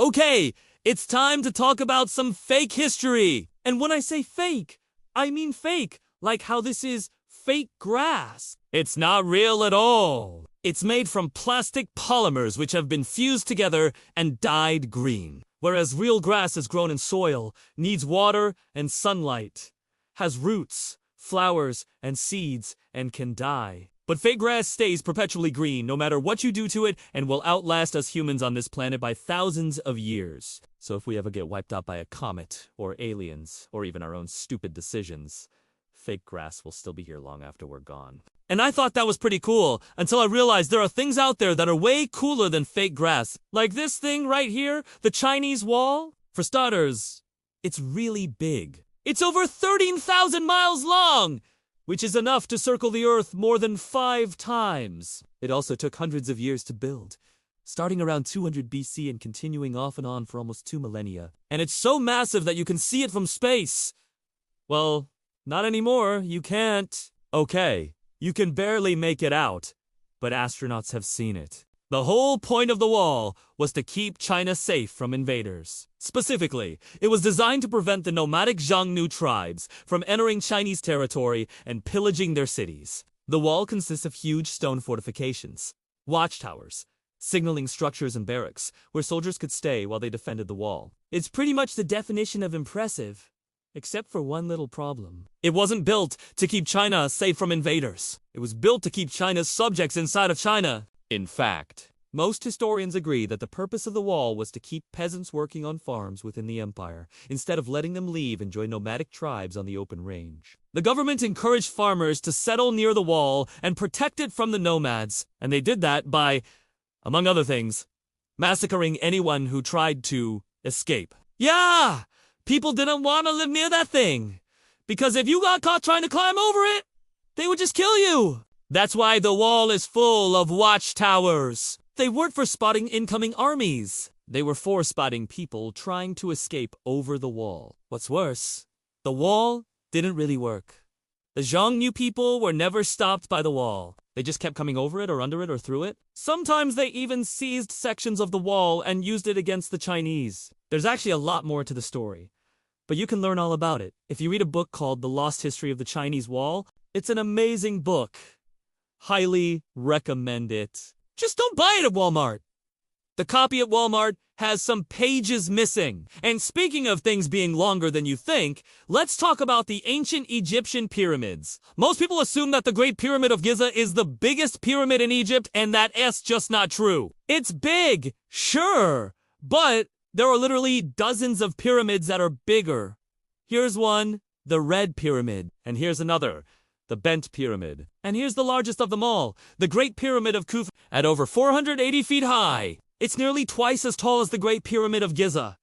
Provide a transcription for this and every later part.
Okay, it's time to talk about some fake history. And when I say fake, I mean fake, like how this is fake grass. It's not real at all. It's made from plastic polymers which have been fused together and dyed green. Whereas real grass is grown in soil, needs water and sunlight, has roots, flowers, and seeds, and can die. But fake grass stays perpetually green no matter what you do to it and will outlast us humans on this planet by thousands of years. So if we ever get wiped out by a comet, or aliens, or even our own stupid decisions, fake grass will still be here long after we're gone. And I thought that was pretty cool, until I realized there are things out there that are way cooler than fake grass. Like this thing right here, the Chinese wall. For starters, it's really big. It's over 13,000 miles long! Which is enough to circle the Earth more than 5 times. It also took hundreds of years to build, starting around 200 BC and continuing off and on for almost 2 millennia. And it's so massive that you can see it from space. Well, not anymore, you can't. Okay, you can barely make it out, but astronauts have seen it. The whole point of the wall was to keep China safe from invaders. Specifically, it was designed to prevent the nomadic Xiongnu tribes from entering Chinese territory and pillaging their cities. The wall consists of huge stone fortifications, watchtowers, signaling structures and barracks, where soldiers could stay while they defended the wall. It's pretty much the definition of impressive, except for one little problem. It wasn't built to keep China safe from invaders. It was built to keep China's subjects inside of China. In fact, most historians agree that the purpose of the wall was to keep peasants working on farms within the empire, instead of letting them leave and join nomadic tribes on the open range. The government encouraged farmers to settle near the wall and protect it from the nomads, and they did that by, among other things, massacring anyone who tried to escape. Yeah! People didn't want to live near that thing, because if you got caught trying to climb over it, they would just kill you. That's why the wall is full of watchtowers. They weren't for spotting incoming armies. They were for spotting people trying to escape over the wall. What's worse, the wall didn't really work. The Xiongnu people were never stopped by the wall. They just kept coming over it or under it or through it. Sometimes they even seized sections of the wall and used it against the Chinese. There's actually a lot more to the story, but you can learn all about it if you read a book called The Lost History of the Chinese Wall. It's an amazing book. Highly recommend it. Just don't buy it at Walmart. The copy at Walmart has some pages missing. And speaking of things being longer than you think, let's talk about the ancient Egyptian pyramids. Most people assume that the Great Pyramid of Giza is the biggest pyramid in Egypt, and that's just not true. It's big, sure, but there are literally dozens of pyramids that are bigger. Here's one, the Red Pyramid, and here's another, the Bent Pyramid. And here's the largest of them all, the Great Pyramid of Khufu, at over 480 feet high. It's nearly twice as tall as the Great Pyramid of Giza.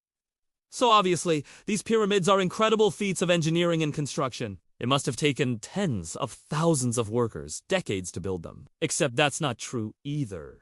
So obviously, these pyramids are incredible feats of engineering and construction. It must have taken tens of thousands of workers, decades to build them. Except that's not true either.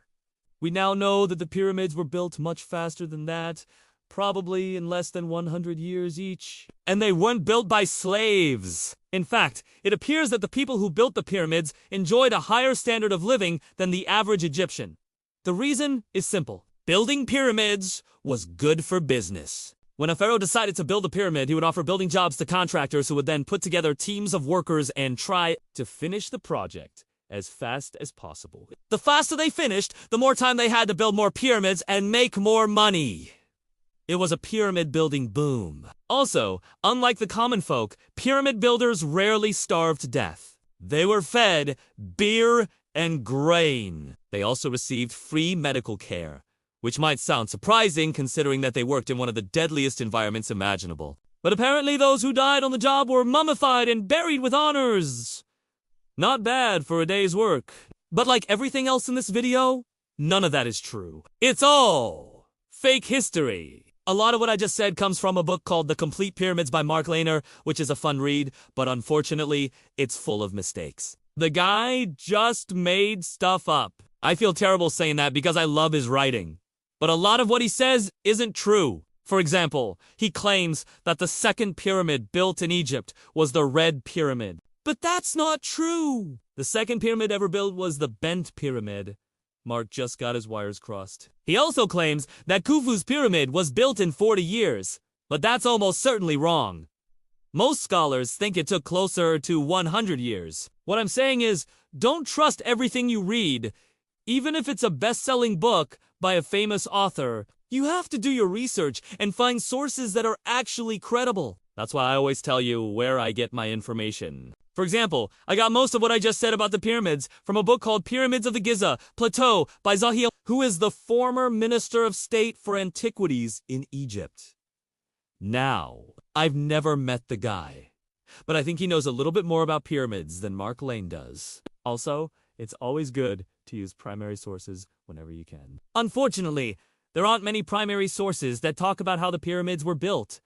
We now know that the pyramids were built much faster than that, probably in less than 100 years each. And they weren't built by slaves. In fact, it appears that the people who built the pyramids enjoyed a higher standard of living than the average Egyptian. The reason is simple. Building pyramids was good for business. When a pharaoh decided to build a pyramid, he would offer building jobs to contractors who would then put together teams of workers and try to finish the project as fast as possible. The faster they finished, the more time they had to build more pyramids and make more money. It was a pyramid building boom. Also, unlike the common folk, pyramid builders rarely starved to death. They were fed beer and grain. They also received free medical care, which might sound surprising considering that they worked in one of the deadliest environments imaginable. But apparently those who died on the job were mummified and buried with honors. Not bad for a day's work. But like everything else in this video, none of that is true. It's all fake history. A lot of what I just said comes from a book called The Complete Pyramids by Mark Lehner, which is a fun read, but unfortunately, it's full of mistakes. The guy just made stuff up. I feel terrible saying that because I love his writing. But a lot of what he says isn't true. For example, he claims that the second pyramid built in Egypt was the Red Pyramid. But that's not true. The second pyramid ever built was the Bent Pyramid. Mark just got his wires crossed. He also claims that Khufu's pyramid was built in 40 years, but that's almost certainly wrong. Most scholars think it took closer to 100 years. What I'm saying is, don't trust everything you read. Even if it's a best-selling book by a famous author, you have to do your research and find sources that are actually credible. That's why I always tell you where I get my information. For example, I got most of what I just said about the pyramids from a book called Pyramids of the Giza Plateau by Zahil, who is the former Minister of State for Antiquities in Egypt. Now, I've never met the guy, but I think he knows a little bit more about pyramids than Mark Lane does. Also, it's always good to use primary sources whenever you can. Unfortunately, there aren't many primary sources that talk about how the pyramids were built.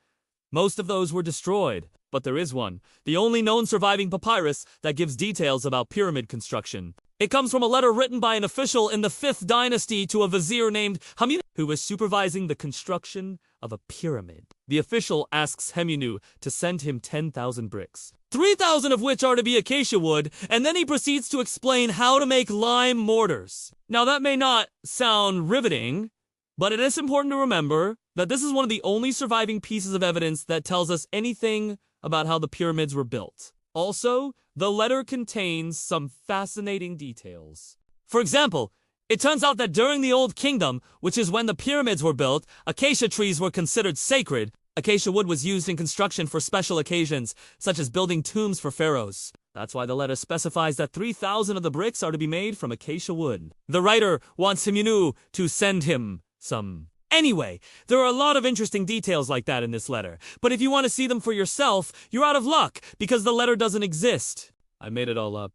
Most of those were destroyed, but there is one, the only known surviving papyrus that gives details about pyramid construction. It comes from a letter written by an official in the 5th dynasty to a vizier named Haminu, who was supervising the construction of a pyramid. The official asks Heminu to send him 10,000 bricks, 3,000 of which are to be acacia wood, and then he proceeds to explain how to make lime mortars. Now that may not sound riveting, but it is important to remember that this is one of the only surviving pieces of evidence that tells us anything about how the pyramids were built. Also, the letter contains some fascinating details. For example, it turns out that during the Old Kingdom, which is when the pyramids were built, acacia trees were considered sacred. Acacia wood was used in construction for special occasions, such as building tombs for pharaohs. That's why the letter specifies that 3,000 of the bricks are to be made from acacia wood. The writer wants Heminu to send him some. Anyway, there are a lot of interesting details like that in this letter, but if you want to see them for yourself, you're out of luck, because the letter doesn't exist. I made it all up.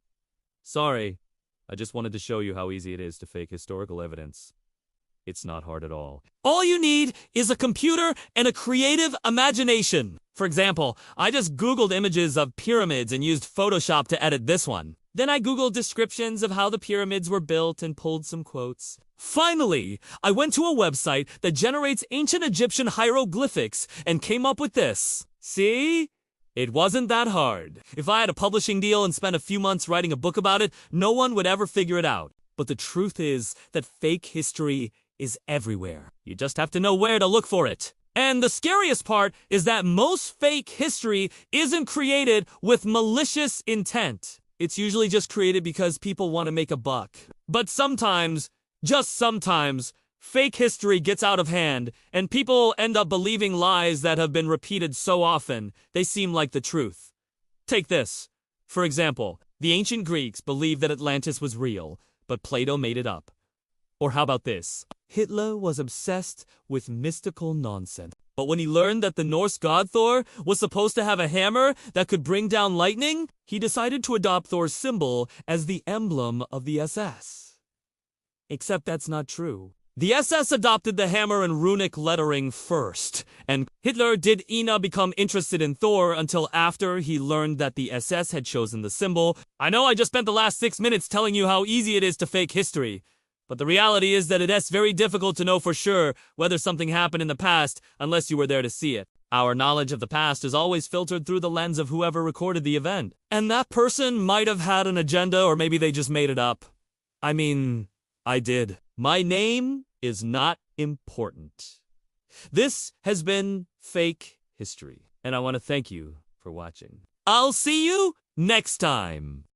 Sorry, I just wanted to show you how easy it is to fake historical evidence. It's not hard at all. All you need is a computer and a creative imagination. For example, I just Googled images of pyramids and used Photoshop to edit this one. Then I Googled descriptions of how the pyramids were built and pulled some quotes. Finally, I went to a website that generates ancient Egyptian hieroglyphics and came up with this. See? It wasn't that hard. If I had a publishing deal and spent a few months writing a book about it, no one would ever figure it out. But the truth is that fake history is everywhere. You just have to know where to look for it. And the scariest part is that most fake history isn't created with malicious intent. It's usually just created because people want to make a buck. But sometimes, just sometimes, fake history gets out of hand, and people end up believing lies that have been repeated so often, they seem like the truth. Take this. For example, the ancient Greeks believed that Atlantis was real, but Plato made it up. Or how about this? Hitler was obsessed with mystical nonsense. But when he learned that the Norse god Thor was supposed to have a hammer that could bring down lightning, he decided to adopt Thor's symbol as the emblem of the SS. Except that's not true. The SS adopted the hammer and runic lettering first, and Hitler didn't become interested in Thor until after he learned that the SS had chosen the symbol. I know I just spent the last 6 minutes telling you how easy it is to fake history. But the reality is that it's very difficult to know for sure whether something happened in the past unless you were there to see it. Our knowledge of the past is always filtered through the lens of whoever recorded the event. And that person might have had an agenda, or maybe they just made it up. I mean, I did. My name is not important. This has been Fake History, and I want to thank you for watching. I'll see you next time.